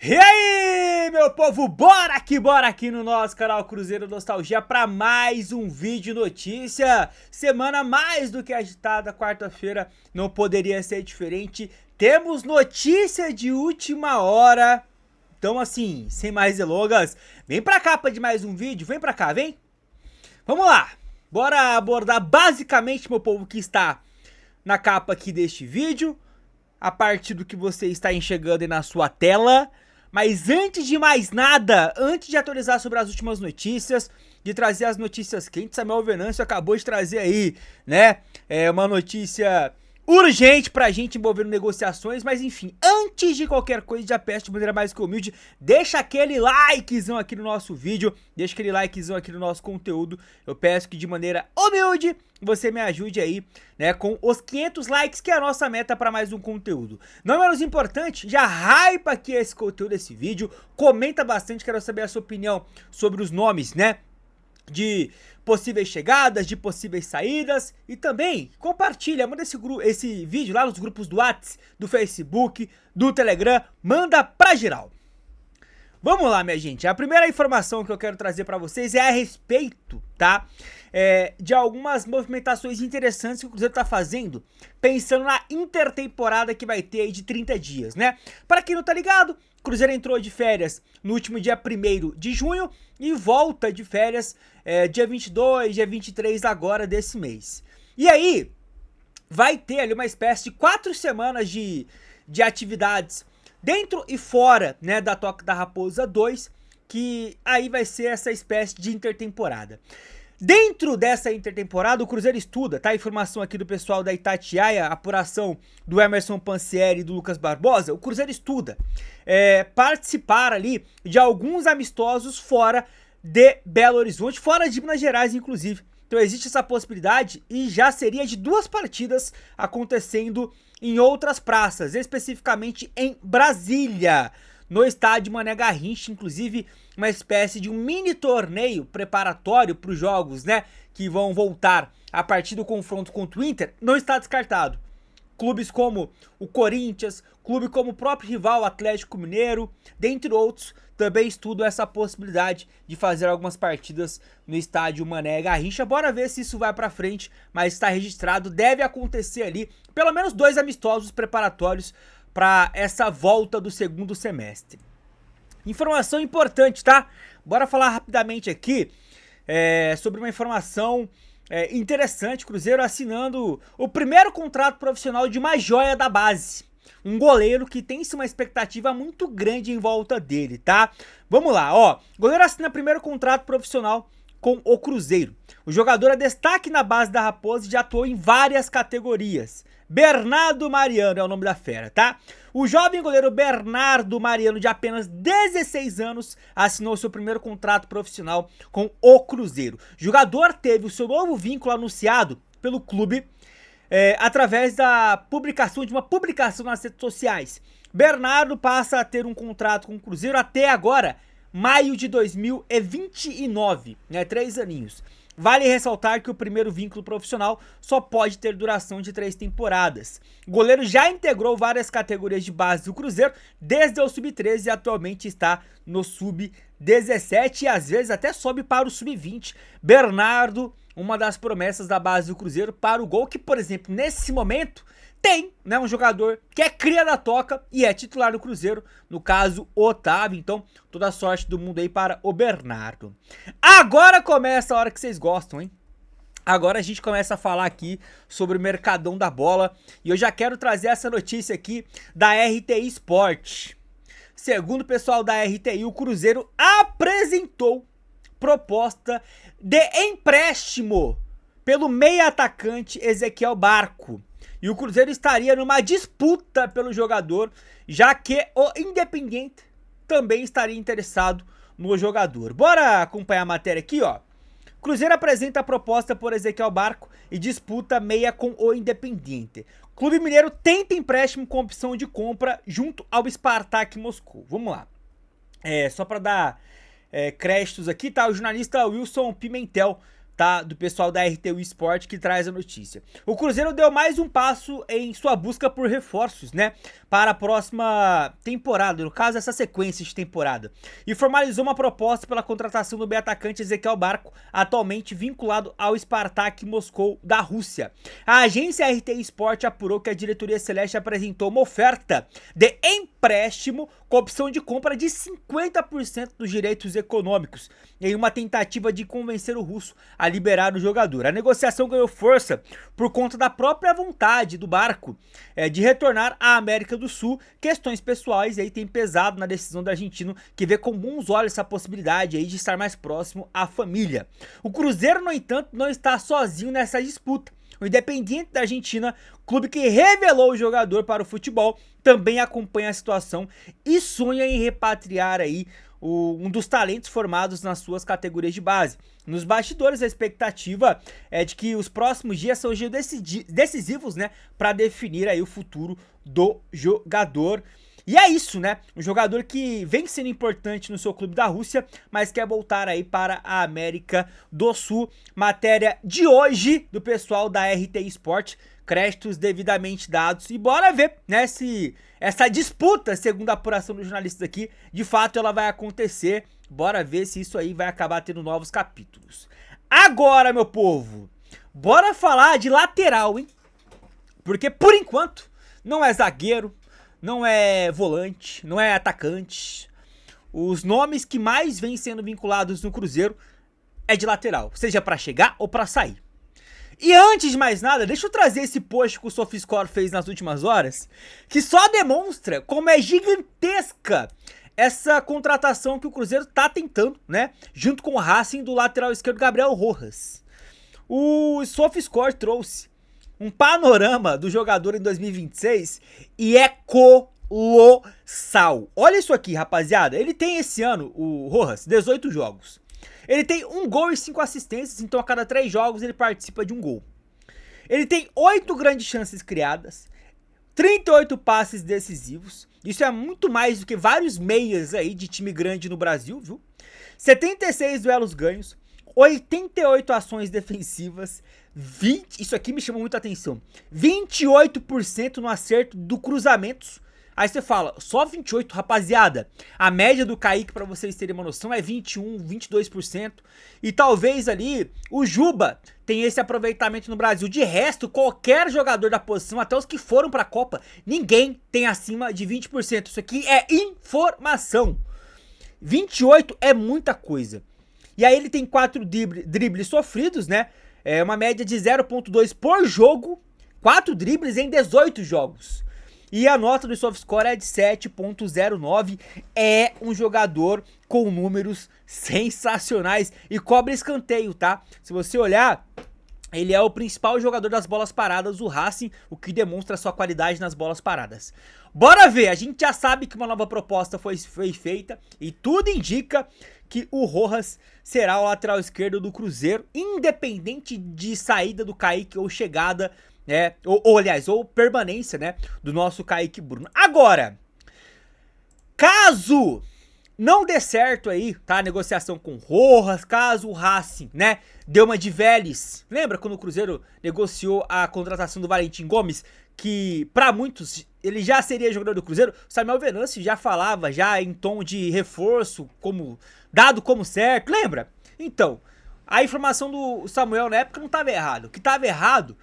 E aí, meu povo, bora aqui no nosso canal Cruzeiro Nostalgia para mais um vídeo notícia. Semana mais do que agitada, quarta-feira não poderia ser diferente. Temos notícia de última hora. Então assim, sem mais delongas, vem pra cá de mais um vídeo, vem pra cá, vem. Vamos lá, bora abordar basicamente, meu povo, que está na capa aqui deste vídeo, a partir do que você está enxergando aí na sua tela. Mas antes de mais nada, antes de atualizar sobre as últimas notícias, de trazer as notícias quentes, Samuel Venâncio acabou de trazer aí, né, uma notícia urgente pra gente envolvendo negociações, mas enfim, antes de qualquer coisa, já peço de maneira mais que humilde, deixa aquele likezão aqui no nosso vídeo, deixa aquele likezão aqui no nosso conteúdo, eu peço que de maneira humilde você me ajude aí, né, com os 500 likes, que é a nossa meta para mais um conteúdo. Não menos importante, já hypa aqui esse conteúdo, esse vídeo, comenta bastante, quero saber a sua opinião sobre os nomes, né, de possíveis chegadas, de possíveis saídas, e também compartilha, manda esse vídeo lá nos grupos do WhatsApp, do Facebook, do Telegram, manda pra geral. Vamos lá, minha gente, a primeira informação que eu quero trazer pra vocês é a respeito, tá, de algumas movimentações interessantes que o Cruzeiro tá fazendo, pensando na intertemporada que vai ter aí de 30 dias, né? Para quem não tá ligado, o Cruzeiro entrou de férias no último dia 1º de junho e volta de férias dia 22, dia 23 agora desse mês. E aí, vai ter ali uma espécie de 4 semanas de atividades dentro e fora, né, da Toca da Raposa 2, que aí vai ser essa espécie de intertemporada. Dentro dessa intertemporada, o Cruzeiro estuda, tá? Informação aqui do pessoal da Itatiaia, apuração do Emerson Pansieri e do Lucas Barbosa. O Cruzeiro estuda participar ali de alguns amistosos fora de Belo Horizonte, fora de Minas Gerais, inclusive. Então existe essa possibilidade e já seria de 2 partidas acontecendo em outras praças, especificamente em Brasília, no estádio Mané Garrincha, inclusive uma espécie de um mini torneio preparatório para os jogos, né, que vão voltar a partir do confronto contra o Inter, não está descartado. Clubes como o Corinthians, clube como o próprio rival Atlético Mineiro, dentre outros, também estudam essa possibilidade de fazer algumas partidas no estádio Mané Garrincha. Bora ver se isso vai pra frente, mas está registrado, deve acontecer ali pelo menos 2 amistosos preparatórios para essa volta do segundo semestre. Informação importante, tá? Bora falar rapidamente aqui sobre uma informação interessante. Cruzeiro assinando o primeiro contrato profissional de uma joia da base, um goleiro que tem-se uma expectativa muito grande em volta dele, tá? Vamos lá, ó, o goleiro assina o primeiro contrato profissional com o Cruzeiro. O jogador é destaque na base da Raposa e já atuou em várias categorias. Bernardo Mariano é o nome da fera, tá? O jovem goleiro Bernardo Mariano, de apenas 16 anos, assinou seu primeiro contrato profissional com o Cruzeiro. O jogador teve o seu novo vínculo anunciado pelo clube através da publicação de uma publicação nas redes sociais. Bernardo passa a ter um contrato com o Cruzeiro até agora, maio de 2029, né? 3 aninhos. Vale ressaltar que o primeiro vínculo profissional só pode ter duração de 3 temporadas. O goleiro já integrou várias categorias de base do Cruzeiro, desde o Sub-13 e atualmente está no Sub-17 e às vezes até sobe para o Sub-20. Bernardo, uma das promessas da base do Cruzeiro para o gol, que, por exemplo, nesse momento tem, né, um jogador que é cria da Toca e é titular do Cruzeiro, no caso Otávio. Então toda a sorte do mundo aí para o Bernardo. Agora começa a hora que vocês gostam, hein? Agora a gente começa a falar aqui sobre o Mercadão da Bola e eu já quero trazer essa notícia aqui da RTI Sport. Segundo o pessoal da RTI, o Cruzeiro apresentou proposta de empréstimo pelo meia atacante Ezequiel Barco. E o Cruzeiro estaria numa disputa pelo jogador, já que o Independiente também estaria interessado no jogador. Bora acompanhar a matéria aqui, ó. Cruzeiro apresenta a proposta por Ezequiel Barco e disputa meia com o Independiente. Clube Mineiro tenta empréstimo com opção de compra junto ao Spartak Moscou. Vamos lá. Só para dar créditos aqui, tá? O jornalista Wilson Pimentel tá? Do pessoal da RTU Sport que traz a notícia. O Cruzeiro deu mais um passo em sua busca por reforços, né? Para a próxima temporada, no caso, essa sequência de temporada. E formalizou uma proposta pela contratação do meio atacante Ezequiel Barco, atualmente vinculado ao Spartak Moscou da Rússia. A agência RTU Sport apurou que a diretoria celeste apresentou uma oferta de empréstimo com opção de compra de 50% dos direitos econômicos, em uma tentativa de convencer o russo a liberar o jogador. A negociação ganhou força por conta da própria vontade do Barco de retornar à América do Sul. Questões pessoais aí têm pesado na decisão do argentino, que vê com bons olhos essa possibilidade aí de estar mais próximo à família. O Cruzeiro, no entanto, não está sozinho nessa disputa. O Independiente da Argentina, clube que revelou o jogador para o futebol, também acompanha a situação e sonha em repatriar aí um dos talentos formados nas suas categorias de base. Nos bastidores, a expectativa é de que os próximos dias sejam decisivos, né, para definir aí o futuro do jogador. E é isso, né? Um jogador que vem sendo importante no seu clube da Rússia, mas quer voltar aí para a América do Sul. Matéria de hoje do pessoal da RT Sport, créditos devidamente dados. E bora ver, né, se essa disputa, segundo a apuração dos jornalistas aqui, de fato ela vai acontecer. Bora ver se isso aí vai acabar tendo novos capítulos. Agora, meu povo, bora falar de lateral, hein? Porque por enquanto não é zagueiro, não é volante, não é atacante. Os nomes que mais vêm sendo vinculados no Cruzeiro é de lateral, seja para chegar ou para sair. E antes de mais nada, deixa eu trazer esse post que o SofaScore fez nas últimas horas, que só demonstra como é gigantesca essa contratação que o Cruzeiro tá tentando, né? Junto com o Racing do lateral esquerdo Gabriel Rojas. O SofaScore trouxe um panorama do jogador em 2026 e é colossal. Olha isso aqui, rapaziada. Ele tem esse ano, o Rojas, 18 jogos. Ele tem 1 gol e 5 assistências, então a cada 3 jogos ele participa de um gol. Ele tem 8 grandes chances criadas, 38 passes decisivos. Isso é muito mais do que vários meias aí de time grande no Brasil, viu? 76 duelos ganhos, 88 ações defensivas, 20, isso aqui me chamou muita atenção, 28% no acerto do cruzamentos. Aí você fala, só 28, rapaziada. A média do Kaique, pra vocês terem uma noção, é 21, 22%. E talvez ali o Juba tenha esse aproveitamento no Brasil. De resto, qualquer jogador da posição, até os que foram pra Copa, ninguém tem acima de 20%. Isso aqui é informação. 28 é muita coisa. E aí ele tem 4 dribles sofridos, né? É uma média de 0.2 por jogo. 4 dribles em 18 jogos. E a nota do SofaScore é de 7.09. É um jogador com números sensacionais e cobra escanteio, tá? Se você olhar, ele é o principal jogador das bolas paradas do Racing, o que demonstra sua qualidade nas bolas paradas. Bora ver, a gente já sabe que uma nova proposta foi feita e tudo indica que o Rojas será o lateral esquerdo do Cruzeiro, independente de saída do Kaique ou chegada, né, ou permanência, né, do nosso Kaique Bruno. Agora, caso não dê certo aí, tá, a negociação com Rojas, caso o Racing, né, deu uma de Vélez, lembra quando o Cruzeiro negociou a contratação do Valentim Gomes, que pra muitos ele já seria jogador do Cruzeiro? O Samuel Venâncio já falava, já em tom de reforço, dado como certo, lembra? Então, a informação do Samuel na época não estava errado, o que estava errado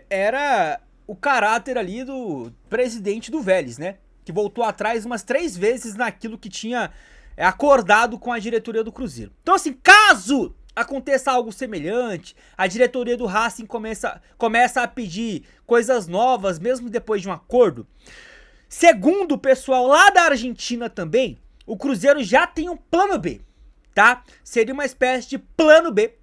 era o caráter ali do presidente do Vélez, né? Que voltou atrás umas 3 vezes naquilo que tinha acordado com a diretoria do Cruzeiro. Então assim, caso aconteça algo semelhante, a diretoria do Racing começa a pedir coisas novas, mesmo depois de um acordo, segundo o pessoal lá da Argentina também, o Cruzeiro já tem um plano B, tá? Seria uma espécie de plano B,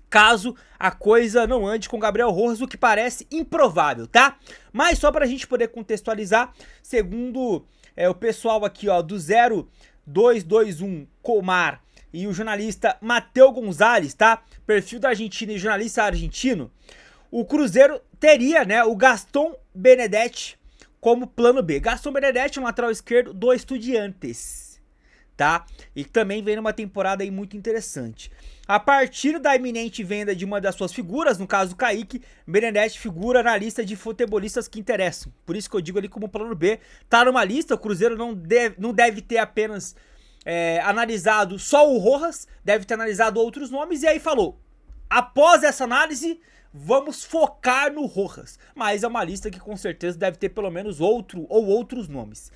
caso a coisa não ande com Gabriel Rojas, o que parece improvável, tá? Mas só pra gente poder contextualizar, segundo o pessoal aqui, ó, do 0221 Comar e o jornalista Matheus Gonzalez, tá? Perfil da Argentina e jornalista argentino, o Cruzeiro teria, né, o Gaston Benedetti como plano B. Gaston Benedetti é um lateral esquerdo do Estudiantes, tá? E também vem numa temporada aí muito interessante. A partir da iminente venda de uma das suas figuras, no caso do Kaique, Benedetti figura na lista de futebolistas que interessam. Por isso que eu digo ali como plano B, tá numa lista, o Cruzeiro não deve ter apenas analisado só o Rojas, deve ter analisado outros nomes, e aí falou, após essa análise, vamos focar no Rojas. Mas é uma lista que com certeza deve ter pelo menos outros nomes.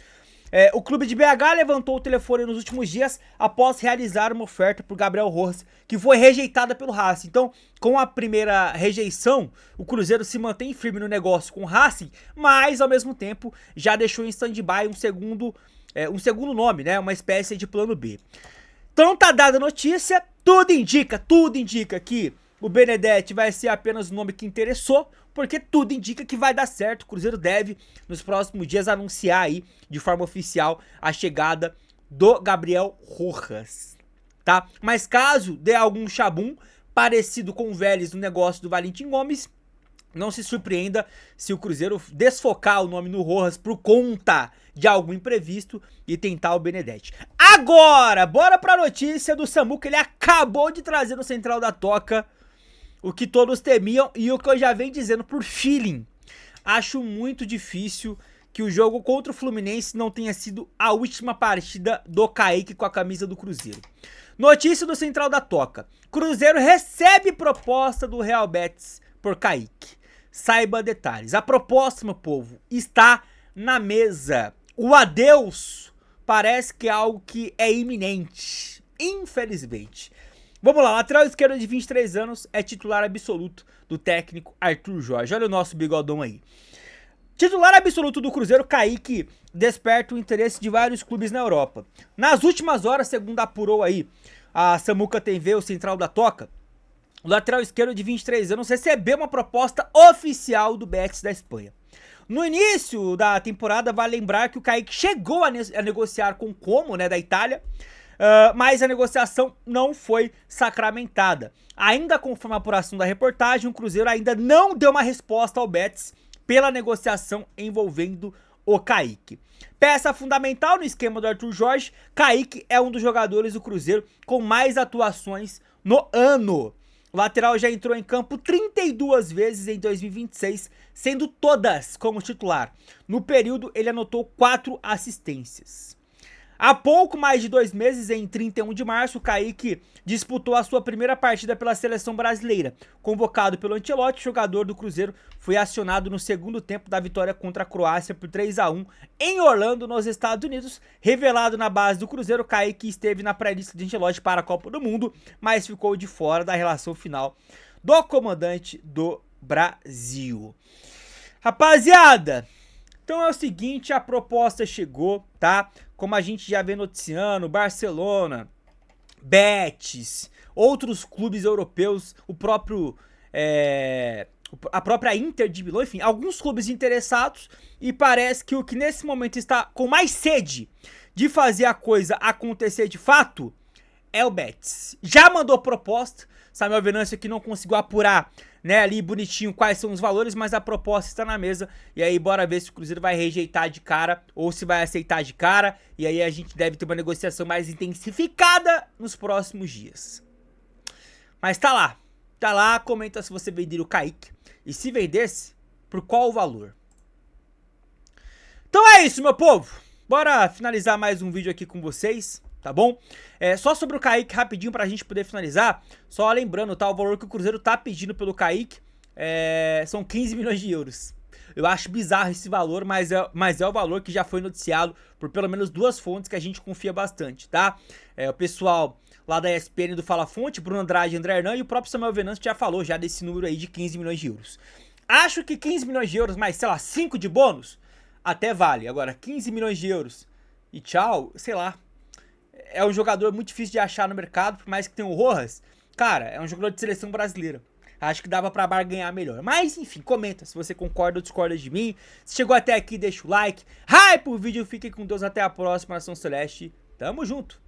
O clube de BH levantou o telefone nos últimos dias após realizar uma oferta por Gabriel Rojas, que foi rejeitada pelo Racing. Então, com a primeira rejeição, o Cruzeiro se mantém firme no negócio com o Racing, mas ao mesmo tempo já deixou em stand-by um segundo nome, né? Uma espécie de plano B. Então tá dada a notícia, tudo indica que o Benedetti vai ser apenas o nome que interessou, porque tudo indica que vai dar certo. O Cruzeiro deve, nos próximos dias, anunciar aí, de forma oficial, a chegada do Gabriel Rojas, tá? Mas caso dê algum chabum parecido com o Vélez no negócio do Valentim Gomes, não se surpreenda se o Cruzeiro desfocar o nome no Rojas por conta de algum imprevisto e tentar o Benedetti. Agora, bora pra notícia do Samuca, ele acabou de trazer no Central da Toca o que todos temiam e o que eu já venho dizendo por feeling. Acho muito difícil que o jogo contra o Fluminense não tenha sido a última partida do Kaique com a camisa do Cruzeiro. Notícia do Central da Toca. Cruzeiro recebe proposta do Real Betis por Kaique. Saiba detalhes. A proposta, meu povo, está na mesa. O adeus parece que é algo que é iminente. Infelizmente. Vamos lá, lateral esquerdo de 23 anos, é titular absoluto do técnico Arthur Jorge. Olha o nosso bigodão aí. Titular absoluto do Cruzeiro, Kaique desperta o interesse de vários clubes na Europa. Nas últimas horas, segundo apurou aí a Samuca TV, o Central da Toca, o lateral esquerdo de 23 anos recebeu uma proposta oficial do Betis da Espanha. No início da temporada, vale lembrar que o Kaique chegou a negociar com o Como, né, da Itália, mas a negociação não foi sacramentada. Ainda conforme a apuração da reportagem, o Cruzeiro ainda não deu uma resposta ao Betis pela negociação envolvendo o Kaique. Peça fundamental no esquema do Arthur Jorge, Kaique é um dos jogadores do Cruzeiro com mais atuações no ano. O lateral já entrou em campo 32 vezes em 2026, sendo todas como titular. No período, ele anotou 4 assistências. Há pouco mais de 2 meses, em 31 de março, o Kaique disputou a sua primeira partida pela seleção brasileira. Convocado pelo Ancelotti, o jogador do Cruzeiro foi acionado no segundo tempo da vitória contra a Croácia por 3-1 em Orlando, nos Estados Unidos. Revelado na base do Cruzeiro, o Kaique esteve na pré-lista de Ancelotti para a Copa do Mundo, mas ficou de fora da relação final do comandante do Brasil. Rapaziada, então é o seguinte, a proposta chegou, tá? Como a gente já vem noticiando, Barcelona, Betis, outros clubes europeus, a própria Inter de Milão, enfim, alguns clubes interessados, e parece que o que nesse momento está com mais sede de fazer a coisa acontecer de fato é o Betis. Já mandou proposta, Samuel Venâncio aqui não conseguiu apurar, né, ali bonitinho quais são os valores, mas a proposta está na mesa, e aí bora ver se o Cruzeiro vai rejeitar de cara ou se vai aceitar de cara, e aí a gente deve ter uma negociação mais intensificada nos próximos dias. Mas tá lá, comenta se você venderia o Kaique, e se vendesse, por qual o valor. Então é isso, meu povo, bora finalizar mais um vídeo aqui com vocês. Tá bom? Só sobre o Kaique rapidinho pra gente poder finalizar. Só lembrando, tá? O valor que o Cruzeiro tá pedindo pelo Kaique são 15 milhões de euros. Eu acho bizarro esse valor, mas é o valor que já foi noticiado por pelo menos 2 fontes que a gente confia bastante, tá? O pessoal lá da ESPN do Fala Fonte, Bruno Andrade, André Hernan e o próprio Samuel Venâncio já falou já desse número aí de 15 milhões de euros. Acho que 15 milhões de euros mais, sei lá, 5 de bônus, até vale. Agora, 15 milhões de euros e tchau, sei lá. É um jogador muito difícil de achar no mercado, por mais que tenha o Rojas. Cara, é um jogador de seleção brasileira. Acho que dava pra barganhar melhor. Mas, enfim, comenta se você concorda ou discorda de mim. Se chegou até aqui, deixa o like. Hype o vídeo. Fiquem com Deus. Até a próxima, Nação Celeste. Tamo junto.